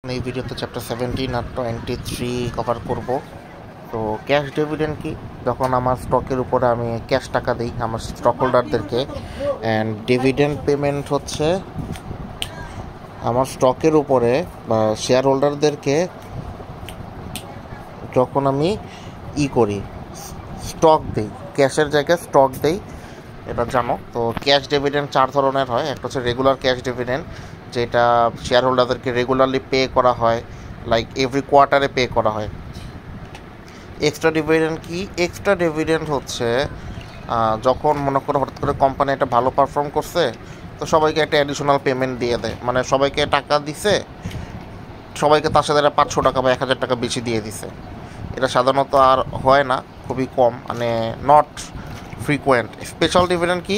এই ভিডিওতে চ্যাপ্টার 17 আর 23 কভার করব। তো ক্যাশ ডিভিডেন্ড কি, যখন আমার স্টকের উপরে আমি ক্যাশ টাকা দিই আমার স্টক হোল্ডারদেরকে, অ্যান্ড ডিভিডেন্ড পেমেন্ট হচ্ছে আমার স্টকের উপরে বা শেয়ার হোল্ডারদেরকে যখন আমি করি, স্টক দিই, ক্যাশের জায়গায় স্টক দিই, এটা জানো। তো ক্যাশ ডিভিডেন্ড 4 ধরনের হয়। একটা হচ্ছে রেগুলার ক্যাশ ডিভিডেন্ড, যেটা শেয়ার হোল্ডারদেরকে রেগুলারলি পে করা হয়, লাইক এভরি কোয়ার্টারে পে করা হয়। এক্সট্রা ডিভিডেন্ড কি? এক্সট্রা ডিভিডেন্ড হচ্ছে যখন মনে করো হঠাৎ করে কোম্পানি একটা ভালো পারফর্ম করছে, তো সবাইকে একটা অ্যাডিশনাল পেমেন্ট দিয়ে দেয়, মানে সবাইকে টাকা দিছে, সবাইকে তার সাথে 500 টাকা বা 1000 টাকা বেশি দিয়ে দিছে। এটা সাধারণত আর হয় না, খুবই কম, মানে নট ফ্রিকোয়েন্ট। স্পেশাল ডিভিডেন্ড কি?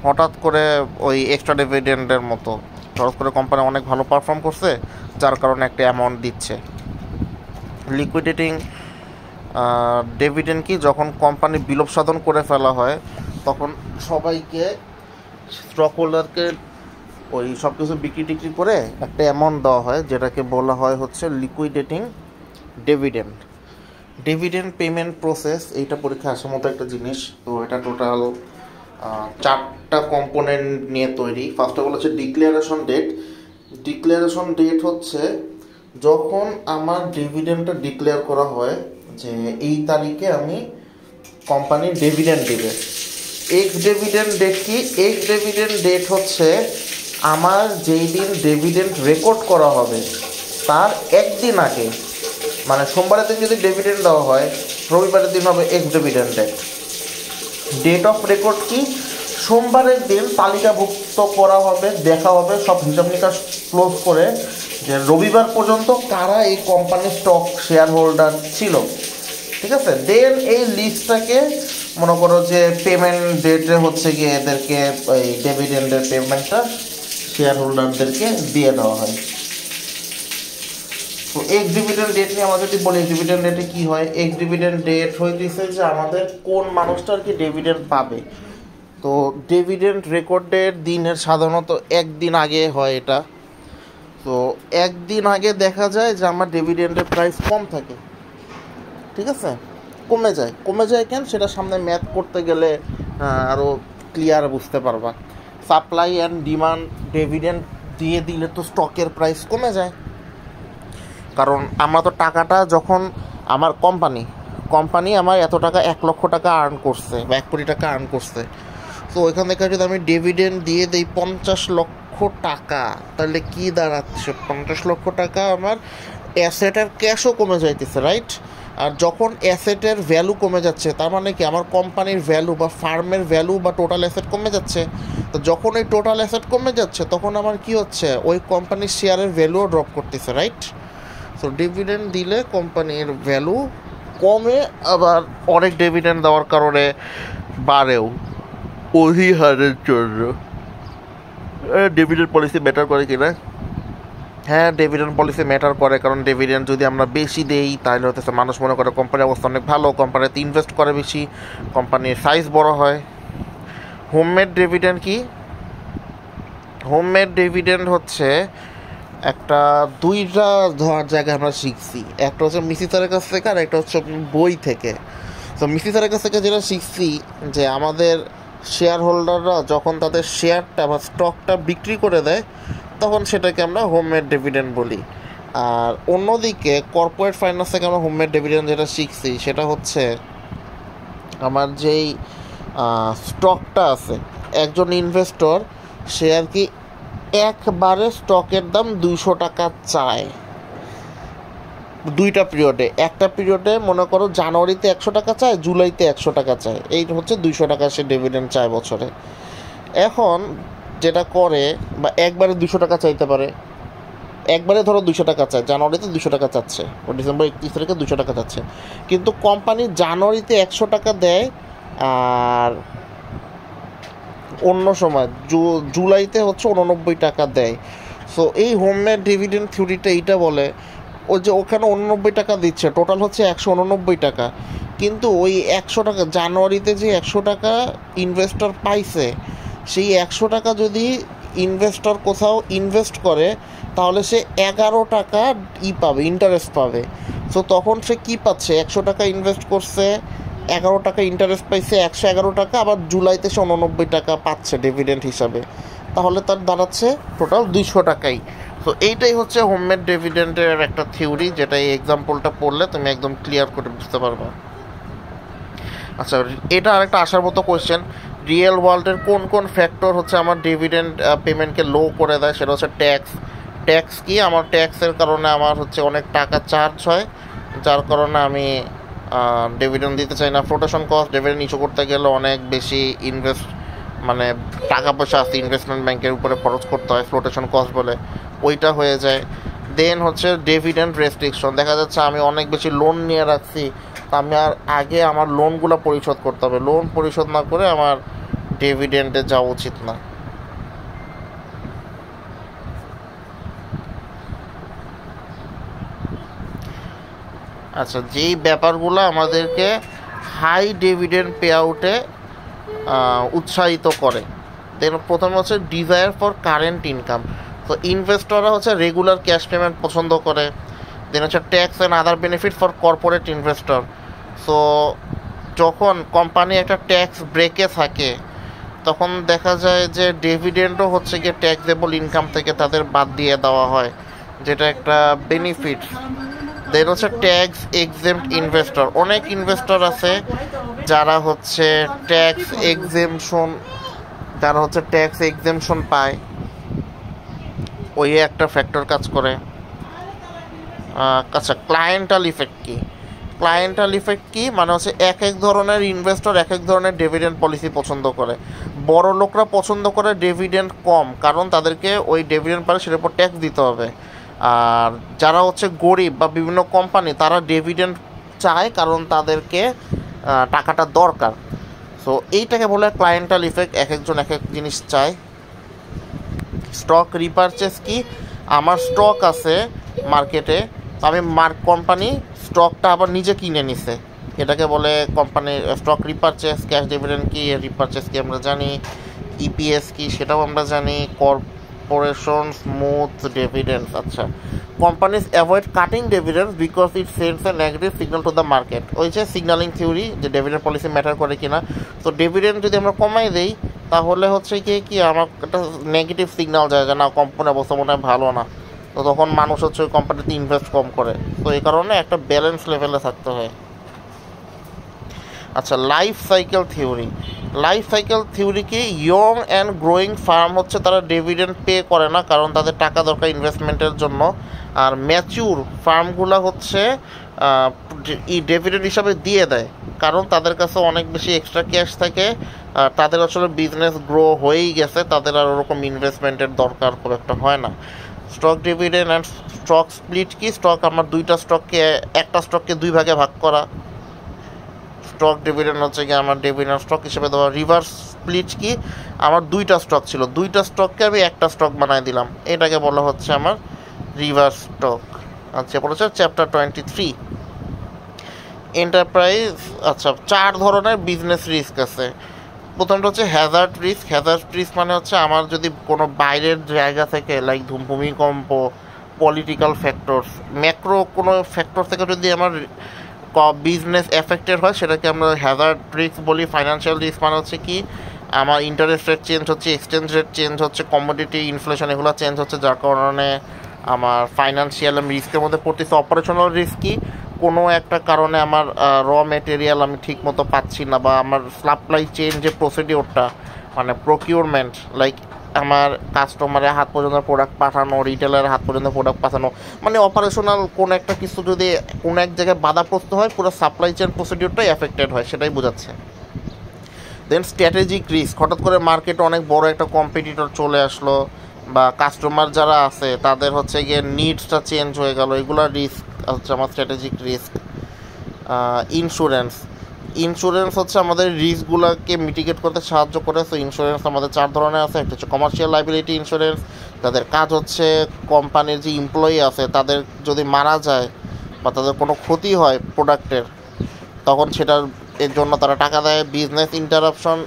হঠাৎ করে ওই এক্সট্রা ডিভিডেন্ডের মতো, হঠাৎ করে কোম্পানি অনেক ভালো পারফর্ম করছে, যার কারণে একটা অ্যামাউন্ট দিচ্ছে। লিকুইডেটিং ডিভিডেন্ড কি? যখন কোম্পানি বিলোপ সাধন করে ফেলা হয়, তখন সবাইকে, স্টক হোল্ডারকে ওই সব কিছু বিক্রি টিক্রি করে একটা অ্যামাউন্ট দেওয়া হয়, যেটাকে বলা হয় হচ্ছে লিকুইডেটিং ডিভিডেন্ড। ডিভিডেন্ড পেমেন্ট প্রসেস, এইটা পরীক্ষা আসার মতো একটা জিনিস। তো এটা টোটাল 4টা কম্পোনেন্ট নিয়ে তৈরি। ফার্স্ট অফ অল হচ্ছে ডিক্লারেশন ডেট। ডিক্লারেশন ডেট হচ্ছে যখন আমার ডিভিডেন্ডটা ডিক্লেয়ার করা হয় যে এই তারিখে আমি কোম্পানির ডিভিডেন্ড দেবে। এক্স ডিভিডেন্ড ডেট কি? এক্স ডিভিডেন্ড ডেট হচ্ছে আমার যেই দিন ডিভিডেন্ড রেকর্ড করা হবে তার একদিন আগে, মানে সোমবারের দিন যদি ডিভিডেন্ড দেওয়া হয়, রবিবারের দিন হবে ex dividend date. Date of record কি? সোমবারের দিন তালিকাভুক্ত করা হবে, দেখা হবে সব হিসাব নিকাশ ক্লোজ করে যে রবিবার পর্যন্ত কারা এই কোম্পানির স্টক শেয়ার হোল্ডার ছিল, ঠিক আছে। দেন এই লিস্টটাকে মনে করো যে পেমেন্ট ডেটে হচ্ছে গিয়ে এদেরকে ওই ডিভিডেন্ডের পেমেন্টটা শেয়ার হোল্ডারদেরকে দিয়ে দেওয়া হয়। তো এক্স ডিভিডেন্ড ডেট নিয়ে আমরা যদি বলি, এক্স ডিভিডেন্ড ডেটে কী হয়? এক্স ডিভিডেন্ড ডেট হইতেছে যে আমাদের কোন মানুষটা আর কি ডিভিডেন্ড পাবে। তো ডিভিডেন্ড রেকর্ডের দিনের সাধারণত একদিন আগে হয় এটা। তো একদিন আগে দেখা যায় যে আমার ডিভিডেন্ডের প্রাইস কম থাকে, ঠিক আছে, কমে যায় কেন সেটা সামনে ম্যাথ করতে গেলে আরও ক্লিয়ার বুঝতে পারবা। সাপ্লাই অ্যান্ড ডিমান্ড ডিভিডেন্ড দিয়ে দিলে তো স্টকের প্রাইস কমে যায়, কারণ আমরা তো টাকাটা যখন আমার কোম্পানি আমার এত টাকা 1 লক্ষ টাকা আর্ন করছে বা 1 কোটি টাকা আর্ন করছে, তো ওইখান থেকে যদি আমি ডিভিডেন্ড দিয়ে দিই 50 লক্ষ টাকা, তাহলে কি দাঁড়াচ্ছে? 50 লক্ষ টাকা আমার অ্যাসেটের ক্যাশও কমে যাইতেছে, রাইট? আর যখন অ্যাসেটের ভ্যালু কমে যাচ্ছে, তার মানে কি আমার কোম্পানির ভ্যালু বা ফার্মের ভ্যালু বা টোটাল অ্যাসেট কমে যাচ্ছে। তো যখন ওই টোটাল অ্যাসেট কমে যাচ্ছে, তখন আমার কি হচ্ছে? ওই কোম্পানির শেয়ারের ভ্যালুও ড্রপ করতেছে, রাইট? তো ডিভিডেন্ড দিলে কোম্পানির ভ্যালু কমে, আবার অনেক ডিভিডেন্ড দেওয়ার কারণে বাড়েও অধিহারের জন্য। ডিভিডেন্ড পলিসি ম্যাটার করে কি না? হ্যাঁ, ডিভিডেন্ড পলিসি ম্যাটার করে, কারণ ডিভিডেন্ড যদি আমরা বেশি দেই, তাহলে হচ্ছে মানুষ মনে করে কোম্পানির অবস্থা অনেক ভালো, কোম্পানিতে ইনভেস্ট করে বেশি, কোম্পানির সাইজ বড় হয়। হোমমেড ডিভিডেন্ড কি? হোমমেড ডিভিডেন্ড হচ্ছে একটা দুইটা ধোয়ার জায়গায় আমরা শিখছি। একটা হচ্ছে মিসি স্যারের কাছ থেকে, আর একটা হচ্ছে বই থেকে। তো মিসি স্যারের কাছ থেকে যেটা শিখছি, যে আমাদের শেয়ার হোল্ডাররা যখন তাদের শেয়ারটা বা স্টকটা বিক্রি করে দেয়, তখন সেটাকে আমরা হোমমেড ডিভিডেন্ড বলি। আর অন্যদিকে কর্পোরেট ফাইন্যান্স থেকে আমরা হোমমেড ডিভিডেন্ড যেটা শিখছি, সেটা হচ্ছে আমার যেই স্টকটা আছে, একজন ইনভেস্টর সে আর কি একবারে স্টকের দাম 200 টাকা চায় দুইটা পিরিয়ডে। একটা পিরিয়ডে মনে করো জানুয়ারিতে 100 টাকা চায়, জুলাইতে 100 টাকা চায়, এই হচ্ছে 200 টাকা সে ডিভিডেন্ড চায় বছরে। এখন যেটা করে, বা একবারে 200 টাকা চাইতে পারে, একবারে ধরো 200 টাকা চায়, জানুয়ারিতে 200 টাকা চাচ্ছে, ও ডিসেম্বর 31 তারিখে 200 টাকা চাচ্ছে, কিন্তু কোম্পানি জানুয়ারিতে 100 টাকা দেয়, আর অন্য সময় জুলাইতে হচ্ছে 89 টাকা দেয়। সো এই হোমমেড ডিভিডেন্ড থিওরিটা এইটা বলে, ও যে ওখানে 89 টাকা দিচ্ছে, টোটাল হচ্ছে 189 টাকা, কিন্তু ওই 100 টাকা জানুয়ারিতে যে 100 টাকা ইনভেস্টর পাইছে, সেই 100 টাকা যদি ইনভেস্টর কোথাও ইনভেস্ট করে, তাহলে সে 11 টাকা পাবে, ইন্টারেস্ট পাবে। সো তখন সে কী পাচ্ছে, 100 টাকা ইনভেস্ট করছে, 11 টাকা ইন্টারেস্ট পাইছে, 111 টাকা, আবার জুলাইতে সে 89 টাকা পাচ্ছে ডিভিডেন্ড হিসাবে। তাহলে তার দাঁড়াচ্ছে টোটাল 200 টাকাই। তো এইটাই হচ্ছে হোমমেড ডিভিডেন্ডের একটা থিওরি, যেটা এই এক্সাম্পলটা পড়লে তুমি একদম ক্লিয়ার করে বুঝতে পারবা। আচ্ছা, এটা আরেকটা আসার মতো কোয়েশ্চেন, রিয়েল ওয়ার্ল্ডের কোন কোন ফ্যাক্টর হচ্ছে আমার ডিভিডেন্ড পেমেন্টকে লো করে দেয়? সেটা হচ্ছে ট্যাক্স। ট্যাক্স কি? আমার ট্যাক্সের কারণে আমার হচ্ছে অনেক টাকা চার্জ হয়, যার কারণে আমি ডিভিডেন্ড দিতে চাই না। ফ্লোটেশন কস্ট, ডিভিডেন্ড ইস্যু করতে গেলে অনেক বেশি মানে টাকা পয়সা আছে ইনভেস্টমেন্ট ব্যাংকের উপরে খরচ করতে হয়, ফ্লোটেশন কস্ট বলে, ওইটা হয়ে যায়। দেন হচ্ছে ডিভিডেন্ড রেস্ট্রিকশন, দেখা যাচ্ছে আমি অনেক বেশি লোন নিয়ে রাখছি, আমি আর আগে আমার লোনগুলো পরিশোধ করতে হবে, লোন পরিশোধ না করে আমার ডিভিডেন্ডে যাওয়া উচিত না। আচ্ছা, যেই ব্যাপারগুলো আমাদেরকে হাই ডিভিডেন্ড পে আউটে উৎসাহিত করে, দেন প্রথমে হচ্ছে ডিজায়ার ফর কারেন্ট ইনকাম। তো ইনভেস্টররা হচ্ছে রেগুলার ক্যাশ পেমেন্ট পছন্দ করে। দেন হচ্ছে tax and other benefit for corporate investor. So যখন কোম্পানি একটা ট্যাক্স ব্রেকে থাকে, তখন দেখা যায় যে ডিভিডেন্ডও হচ্ছে গিয়ে ট্যাক্সেবল ইনকাম থেকে তাদের বাদ দিয়ে দেওয়া হয়, যেটা একটা বেনিফিট। দেন হচ্ছে ট্যাক্স এক্সেম্পট ইনভেস্টর, অনেক ইনভেস্টর আছে যারা হচ্ছে ট্যাক্স এক্সেমশন পায়, ওই একটা ফ্যাক্টর কাজ করে। আচ্ছা, ক্লায়েন্টাল ইফেক্ট কি? ক্লায়েন্টাল ইফেক্ট কি মানে হচ্ছে এক এক ধরনের ইনভেস্টর এক এক ধরনের ডিভিডেন্ড পলিসি পছন্দ করে। বড় লোকরা পছন্দ করে ডিভিডেন্ড কম, কারণ তাদেরকে ওই ডিভিডেন্ড পারে সেটার উপর ট্যাক্স দিতে হবে। আর যারা হচ্ছে গরিব বা বিভিন্ন কোম্পানি, তারা ডিভিডেন্ড চায় কারণ তাদেরকে টাকাটা দরকার। সো এইটাকে বলে ক্লায়েন্টাল ইফেক্ট, এক একজন এক এক জিনিস চায়। স্টক রিপারচেস কি? আমার স্টক আছে মার্কেটে, আমি কোম্পানি স্টকটা আবার নিজে কিনে নিছে, এটাকে বলে company stock repurchase. Cash dividend কি? রিপারচেস কি আমরা জানি। ইপিএস কি? সেটাও আমরা জানি। Corporation smooth dividend. আচ্ছা, companies avoid cutting dividend because it sends a negative signal to the market. ওই যে সিগন্যালিং থিওরি, যে ডিভিডেন্ড পলিসি ম্যাটার করে কিনা। তো ডিভিডেন্ড যদি আমরা কমাই দিই, তাহলে হচ্ছে কি আমার একটা নেগেটিভ সিগন্যাল যায় যে না, কোম্পানির অবস্থা মনে হয় ভালো না, তো তখন মানুষ হচ্ছে ওই কোম্পানিতে ইনভেস্ট কম করে। তো এই কারণে একটা ব্যালেন্স লেভেলে থাকতে হয়। আচ্ছা, life cycle theory. Life cycle theory কি? ইয়ং অ্যান্ড গ্রোয়িং ফার্ম হচ্ছে তারা ডিভিডেন্ড পে করে না, কারণ তাদের টাকা দরকার ইনভেস্টমেন্টের জন্য। আর ম্যাচিউর ফার্মগুলো হচ্ছে ডিভিডেন্ড হিসাবে দিয়ে দেয়, কারণ তাদের কাছে অনেক বেশি এক্সট্রা ক্যাশ থাকে, তাদের আসলে বিজনেস গ্রো হয়েই গেছে, তাদের আর ওরকম ইনভেস্টমেন্টের দরকার খুব একটা হয় না। Stock dividend and stock split কি? স্টক আমার একটা স্টককে দুই ভাগে ভাগ করা। স্টক ডিভিডেন্ড হচ্ছে কি আমার ডিভিডেন্ড স্টক হিসেবে দেওয়া। রিভার্স স্প্লিট কি? আমার দুইটা স্টক ছিল, দুইটা স্টককে আমি একটা স্টক বানাই দিলাম, এটাকে বলা হচ্ছে আমার রিভার্স স্টক। আচ্ছা, বলেছে চ্যাপ্টার 23 এন্টারপ্রাইজ। আচ্ছা, 4 ধরনের বিজনেস রিস্ক আছে। প্রথমটা হচ্ছে হ্যাজার্ড রিস্ক। হ্যাজার্ড রিস্ক মানে হচ্ছে আমার যদি কোনো বাইরের জায়গা থেকে, লাইক ভূমিকম্প, পলিটিক্যাল ফ্যাক্টরস, ম্যাক্রো কোনো ফ্যাক্টর থেকে যদি আমার বিজনেস এফেক্টেড হয়, সেটাকে আমরা হ্যাজার্ড রিস্ক বলি। ফাইন্যান্সিয়াল রিস্ক মানে হচ্ছে কি আমার ইন্টারেস্ট রেট চেঞ্জ হচ্ছে, এক্সচেঞ্জ রেট চেঞ্জ হচ্ছে, কমোডিটি ইনফ্লেশন এগুলো চেঞ্জ হচ্ছে, যার কারণে আমার ফাইন্যান্সিয়াল আমি রিস্কের মধ্যে পড়তেছি। অপারেশনাল রিস্ক কি? কোনো একটা কারণে আমার র মেটেরিয়াল আমি ঠিক মতো পাচ্ছি না, বা আমার সাপ্লাই চেইন যে প্রসিডিওরটা মানে প্রকিউরমেন্ট, লাইক আমার কাস্টমারের হাত পর্যন্ত প্রোডাক্ট পাঠানো, রিটেলারের হাত পর্যন্ত প্রোডাক্ট পাঠানো, মানে অপারেশনাল কোনো একটা কিছু যদি কোনো এক জায়গায় বাধাপ্রাপ্ত হয়, পুরো সাপ্লাই চেইন প্রসিডিওরটাই এফেক্টেড হয়, সেটাই বোঝাচ্ছে। দেন স্ট্র্যাটেজিক রিস্ক, হঠাৎ করে মার্কেটে অনেক বড় একটা কম্পিটিটর চলে আসলো, বা কাস্টমার যারা আছে তাদের হচ্ছে গিয়ে নিডসটা চেঞ্জ হয়ে গেল, এগুলো রিস্ক হচ্ছে আমার স্ট্র্যাটেজিক রিস্ক। ইন্স্যুরেন্স হচ্ছে আমাদের রিস্কগুলোকে মিটিগেট করতে সাহায্য করে। সো ইন্স্যুরেন্স আমাদের 4 ধরনের আছে। একটা হচ্ছে কমার্শিয়াল লাইবিলিটি ইন্স্যুরেন্স, তাদের কাজ হচ্ছে কোম্পানির যে এমপ্লয়ি আছে তাদের যদি মারা যায় বা তাদের কোনো ক্ষতি হয় প্রোডাক্টের, তখন সেটার এর জন্য তারা টাকা দেয়। বিজনেস ইন্টারাপশন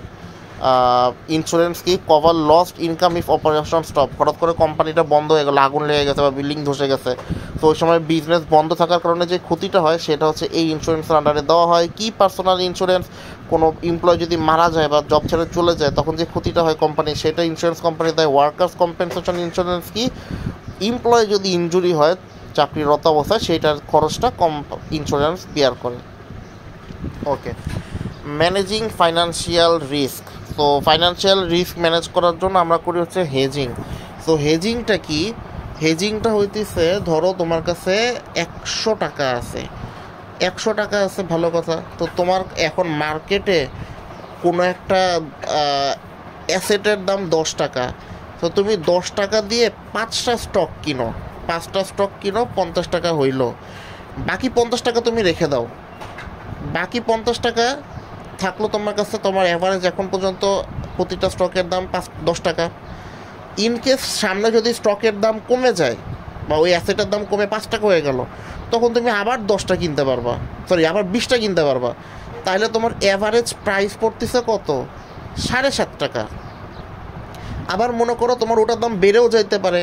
ইন্স্যুরেন্স কি cover lost income if operation stop, হঠাৎ করে কোম্পানিটা বন্ধ হয়ে গেলো, আগুন লেগে গেছে বা বিল্ডিং ধসে গেছে, তো ওই সময় বিজনেস বন্ধ থাকার কারণে যে ক্ষতিটা হয় সেটা হচ্ছে এই ইন্স্যুরেন্সের আন্ডারে দেওয়া হয়। কি পার্সোনাল ইন্স্যুরেন্স, কোনো এমপ্লয় যদি মারা যায় বা জব ছেড়ে চলে যায় তখন যে ক্ষতিটা হয় কোম্পানি, সেটা ইন্স্যুরেন্স কোম্পানি দেয়। ওয়ার্কার্স কম্পেনসেশন ইন্স্যুরেন্স কি, এমপ্লয় যদি ইনজুরি হয় চাকরিরত অবস্থায় সেইটার খরচটা ইন্স্যুরেন্স বিয়ার করে। ওকে, ম্যানেজিং ফাইন্যান্সিয়াল রিস্ক। তো ফাইন্যান্সিয়াল রিস্ক ম্যানেজ করার জন্য আমরা করি হচ্ছে হেজিং। তো হেজিংটা কি, হেজিংটা হইতেছে ধরো তোমার কাছে 100 টাকা আছে, 100 টাকা আছে, ভালো কথা। তো তোমার এখন মার্কেটে কোনো একটা অ্যাসেটের দাম 10 টাকা, তো তুমি 10 টাকা দিয়ে 5টা স্টক কিনো, 5টা স্টক কিনো, 50 টাকা হইল, বাকি 50 টাকা তুমি রেখে দাও। বাকি 50 টাকা থাকলো তোমার কাছে, তোমার অ্যাভারেজ এখন পর্যন্ত প্রতিটা স্টকের দাম 10 টাকা। ইনকেস সামনে যদি স্টকের দাম কমে যায় বা ওই অ্যাসেটের দাম কমে 5 টাকা হয়ে গেল, তখন তুমি আবার 10টা কিনতে পারবা, আবার 20টা কিনতে পারবা। তাহলে তোমার অ্যাভারেজ প্রাইস পড়তেছে কত, 7.5 টাকা। আবার মনে করো তোমার ওটার দাম বেড়েও যাইতে পারে,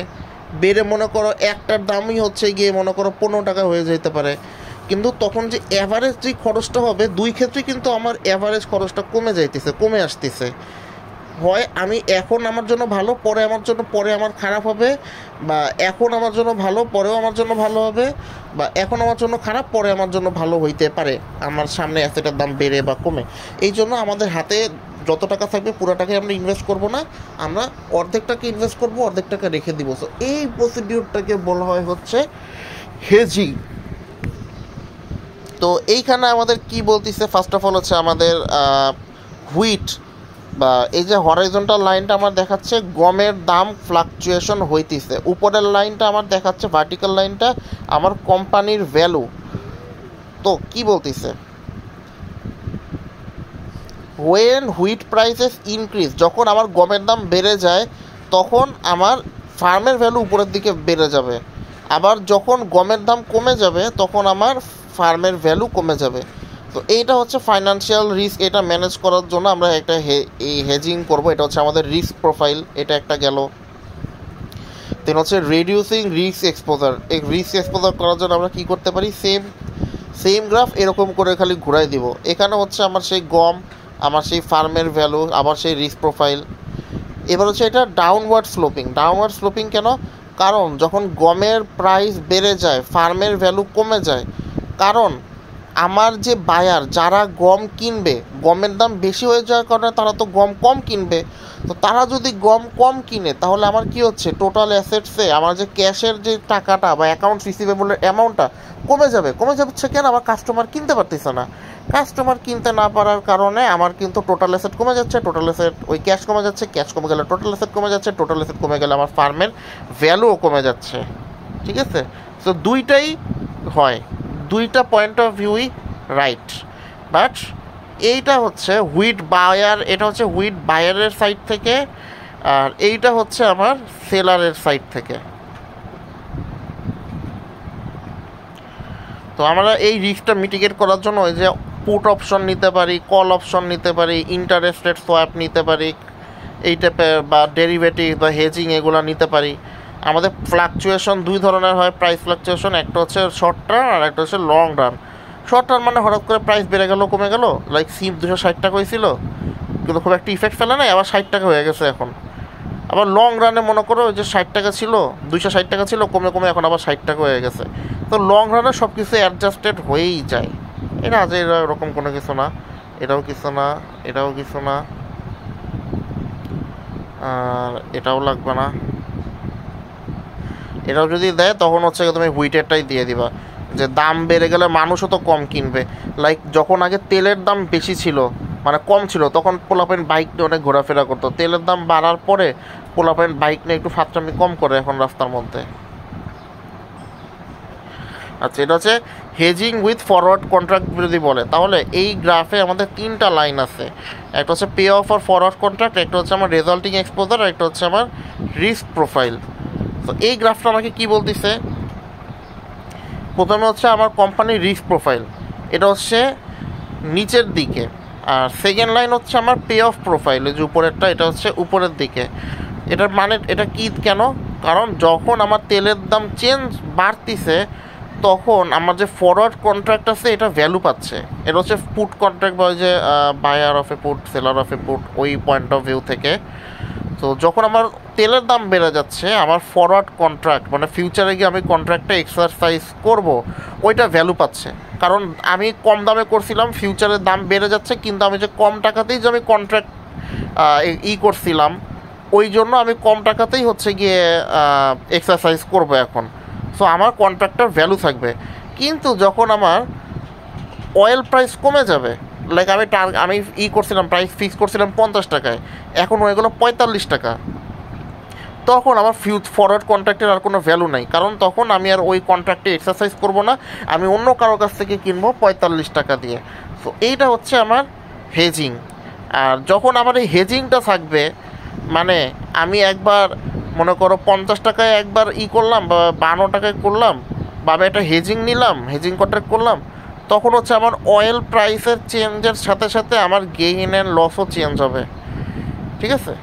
বেড়ে মনে করো একটার দামই হচ্ছে গিয়ে মনে করো 15 টাকা হয়ে যেতে পারে, কিন্তু তখন যে অ্যাভারেজ যে খরচটা হবে, দুই ক্ষেত্রে কিন্তু আমার অ্যাভারেজ খরচটা কমে যাইতেছে, কমে আসতেছে। হয় আমি এখন আমার জন্য ভালো, পরে আমার জন্য পরে আমার খারাপ হবে, বা এখন আমার জন্য ভালো পরেও আমার জন্য ভালো হবে, বা এখন আমার জন্য খারাপ পরে আমার জন্য ভালো হইতে পারে, আমার সামনে অ্যাসেটের দাম বেড়ে বা কমে। এই জন্য আমাদের হাতে যত টাকা থাকবে পুরো টাকাই আমরা ইনভেস্ট করব না, আমরা অর্ধেক টাকা ইনভেস্ট করব, অর্ধেক টাকা রেখে দিব। সো এই প্রসিডিউরটাকে বলা হয় হচ্ছে হেজিং। তো এইখানে আমাদের কি বলতেছে, ফার্স্ট অফ অল হচ্ছে আমাদের হুইট বা এই যে হরাইজন্টাল লাইনটা আমার দেখাচ্ছে গমের দাম ফ্লাকচুয়েশন হইতেছে, উপরের লাইনটা আমার দেখাচ্ছে, ভার্টিক্যাল লাইনটা আমার কোম্পানির ভ্যালু। তো কি বলতেছে, ওয়েন হুইট প্রাইসেস ইনক্রিজ, যখন আমার গমের দাম বেড়ে যায় তখন আমার ফার্মের ভ্যালু উপরের দিকে বেড়ে যাবে, আবার যখন গমের দাম কমে যাবে তখন আমার ফার্মের ভ্যালু কমে যাবে। তো এইটা হচ্ছে ফাইন্যান্সিয়াল রিস্ক, এটা ম্যানেজ করার জন্য আমরা একটা এই হেজিং করব, এটা হচ্ছে আমাদের রিস্ক প্রোফাইল, এটা একটা গেল। দেন হচ্ছে রিডিউসিং রিস্ক এক্সপোজার। এই রিস্ক এক্সপোজার করার জন্য আমরা কী করতে পারি, সেম গ্রাফ এরকম করে খালি ঘুরাই দিব। এখানে হচ্ছে আমার সেই গম, আমার সেই ফার্মের ভ্যালু, আবার সেই রিস্ক প্রোফাইল। এবার হচ্ছে এটা ডাউনওয়ার্ড স্লোপিং। ডাউনওয়ার্ড স্লোপিং কেন, কারণ যখন গমের প্রাইস বেড়ে যায় ফার্মের ভ্যালু কমে যায়, কারণ আমার যে বায়ার যারা গম কিনবে, গমের দাম বেশি হয়ে যাওয়ার কারণে তারা তো গম কম কিনবে। তো তারা যদি গম কম কিনে তাহলে আমার কি হচ্ছে, টোটাল অ্যাসেটসে আমার যে ক্যাশের যে টাকাটা বা অ্যাকাউন্ট রিসিভেবলের অ্যামাউন্টটা কমে যাচ্ছে কেন, আমার কাস্টমার কিনতে পারতেছে না। কাস্টমার কিনতে না পারার কারণে আমার কিন্তু টোটাল অ্যাসেট কমে যাচ্ছে, টোটাল অ্যাসেট ওই ক্যাশ কমে যাচ্ছে, ক্যাশ কমে গেলে টোটাল অ্যাসেট কমে যাচ্ছে, টোটাল অ্যাসেট কমে গেলে আমার ফার্মের ভ্যালুও কমে যাচ্ছে। ঠিক আছে, তো দুইটাই হয়, দুইটা পয়েন্ট অফ ভিউই রাইট। বাট এইটা হচ্ছে হুইট বায়ার, এটা হচ্ছে হুইট বায়ারের সাইড থেকে, আর এইটা হচ্ছে আমার সেলারের সাইড থেকে। তো আমরা এই রিস্কটা মিটিগেট করার জন্য ওই যে পুট অপশন নিতে পারি, কল অপশন নিতে পারি, ইন্টারেস্ট রেট সোয়াপ নিতে পারি, এই টাইপের বা ডেরিভেটিভ বা হেজিং এগুলো নিতে পারি। আমাদের ফ্লাকচুয়েশন দুই ধরনের হয়, প্রাইস ফ্লাকচুয়েশন, একটা হচ্ছে শর্ট টার্ম আর একটা হচ্ছে লং রান। শর্ট টার্ম মানে হঠাৎ করে প্রাইস বেড়ে গেল কমে গেল, লাইক সিপ 260 টাকা হয়েছিল কিন্তু খুব একটা ইফেক্ট ফেলে নাই, আবার 60 টাকা হয়ে গেছে এখন। আবার লং রানে মনে করো যে 60 টাকা ছিল, 260 টাকা ছিল, কমে কমে এখন আবার 60 টাকা হয়ে গেছে। তো লং রানে সব কিছু অ্যাডজাস্টেড হয়েই যায়, এটা আজ এরকম কোনো কিছু না, এটাও কিছু না, এটাও কিছু না, আর এটাও লাগবে না। এটাও যদি দেয় তখন হচ্ছে তুমি হুইটেরটাই দিয়ে দিবা, যে দাম বেড়ে গেলে মানুষও তো কম কিনবে। লাইক যখন আগে তেলের দাম বেশি ছিল মানে কম ছিল তখন পোলাপেন বাইক নিয়ে অনেক ঘোরাফেরা করতো, তেলের দাম বাড়ার পরে পোলাপেন বাইক নিয়ে একটু ফাত্রামি কম করে এখন রাস্তার মধ্যে। আচ্ছা, এটা হচ্ছে হেজিং উইথ ফরওয়ার্ড কন্ট্রাক্ট যদি বলে, তাহলে এই গ্রাফে আমাদের 3টা লাইন আছে, একটা হচ্ছে pay off for forward contract, একটা হচ্ছে আমার রেজাল্টিং এক্সপোজার, আর একটা হচ্ছে আমার রিস্ক প্রোফাইল। তো এই গ্রাফটা আমাকে কি বলতেছে, প্রথমে হচ্ছে আমার কোম্পানির রিস্ক প্রোফাইল, এটা হচ্ছে নিচের দিকে, আর সেকেন্ড লাইন হচ্ছে আমার পে অফ প্রোফাইল, যে উপরেরটা, এটা হচ্ছে উপরের দিকে। এটার মানে এটা কি কেন? কারণ যখন আমার তেলের দাম বাড়তিছে, তখন আমার যে ফরওয়ার্ড কন্ট্রাক্ট আছে এটা ভ্যালু পাচ্ছে। এটা হচ্ছে পুট কন্ট্রাক্ট বা যে buyer of a put, seller of a put, ওই পয়েন্ট অফ ভিউ থেকে। তো যখন আমার তেলের দাম বেড়ে যাচ্ছে, আমার ফরওয়ার্ড কন্ট্রাক্ট মানে ফিউচারে গিয়ে আমি কন্ট্রাক্টটা এক্সারসাইজ করব, ওইটা ভ্যালু পাচ্ছে। কারণ আমি কম দামে করছিলাম, ফিউচারের দাম বেড়ে যাচ্ছে, কিন্তু আমি যে কম টাকাতেই যে আমি কন্ট্রাক্ট করছিলাম, ওই জন্য আমি কম টাকাতেই হচ্ছে গিয়ে এক্সারসাইজ করব এখন। সো আমার কন্ট্রাক্টটার ভ্যালু থাকবে। কিন্তু যখন আমার অয়েল প্রাইস কমে যাবে, লাইক আমি করছিলাম, প্রাইস ফিক্স করছিলাম 50 টাকায়, এখন হয়ে গেলো 45 টাকা, তখন আমার ফরওয়ার্ড কন্ট্রাক্টের আর কোনো ভ্যালু নাই। কারণ তখন আমি আর ওই কন্ট্রাক্টে এক্সারসাইজ করব না, আমি অন্য কারো কাছ থেকে কিনবো 45 টাকা দিয়ে। সো এইটা হচ্ছে আমার হেজিং। আর যখন আমার এই হেজিংটা থাকবে, মানে আমি একবার মনে করো 50 টাকায় একবার করলাম, বা 52 টাকায় করলাম, বা আমি একটা হেজিং নিলাম, হেজিং কন্ট্রাক্ট করলাম, তখন হচ্ছে আমার অয়েল প্রাইসের চেঞ্জের সাথে সাথে আমার গেইন অ্যান্ড লসও চেঞ্জ হবে। ঠিক আছে?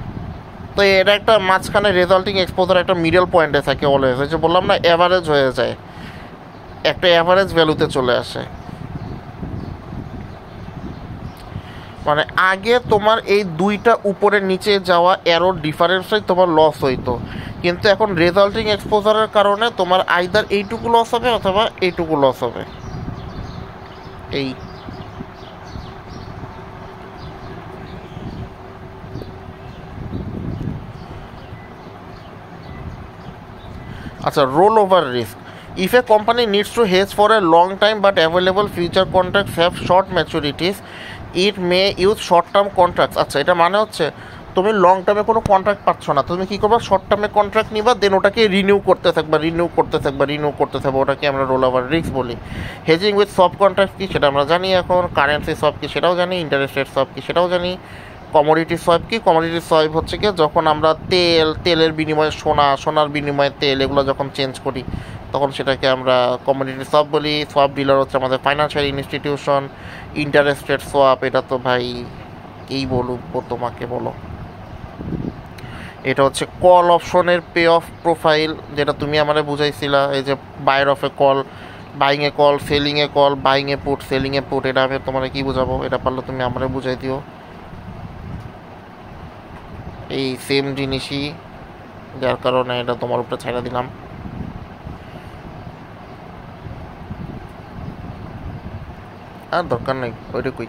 তো এটা একটা মাঝখানে রেজাল্টিং এক্সপোজার একটা মিডল পয়েন্টে থাকে অলওয়েজ, ওই যে বললাম না, অ্যাভারেজ হয়ে যায়, একটা অ্যাভারেজ ভ্যালুতে চলে আসে। মানে আগে তোমার এই দুইটা উপরে নিচে যাওয়া অ্যারোর ডিফারেন্সই তোমার লস হইতো, কিন্তু এখন রেজাল্টিং এক্সপোজারের কারণে তোমার আইদার এইটুকু লস হবে অথবা এইটুকু লস হবে। এই আচ্ছা, roll over risk. If a company needs to hedge for a long time but available future contracts have short maturities, it may use short term contracts. আচ্ছা, এটা মানে হচ্ছে তুমি লং টার্মে কোনো কন্ট্রাক্ট পাচ্ছ না, তুমি কী করবা, শর্ট টার্মে কন্ট্রাক্ট নিবা, দেন ওটাকে রিনিউ করতে থাকবা, ওটাকে আমরা রোল ওভার রিস্ক বলি। হেজিং উইথ সফট কন্ট্রাক্ট কি সেটা আমরা জানি, এখন কারেন্সি সোয়াপ কি সেটাও জানি, ইন্টারেস্ট রেট সোয়াপ কি সেটাও জানি। কমোডিটি সোয়াপ কি? কমোডিটি সোয়াপ হচ্ছে কি, যখন আমরা তেলের বিনিময়ে সোনার বিনিময়ে তেল, এগুলো যখন চেঞ্জ করি, তখন সেটাকে আমরা কমোডিটি সোয়াপ বলি। সোয়াপ ডিলার হচ্ছে আমাদের financial institution. Interest rate swap, এটা তো ভাই এই বলবো তোমাকে, বলো। এটা হচ্ছে কল অপশনের পে অফ প্রোফাইল, যেটা তুমি আমারে বুঝাইছিলা, এই যে buyer of a call, buying a call, selling a call, buying a put, selling a put, এটা আমি তোমার কি বুঝাবো, এটা পারলে তুমি আমারে বুঝাই দিও। এই সেম জিনিসই, যার কারণে এটা তোমার উপরে ছেড়ে দিলাম। আর দরকার নেই ওইটুকুই।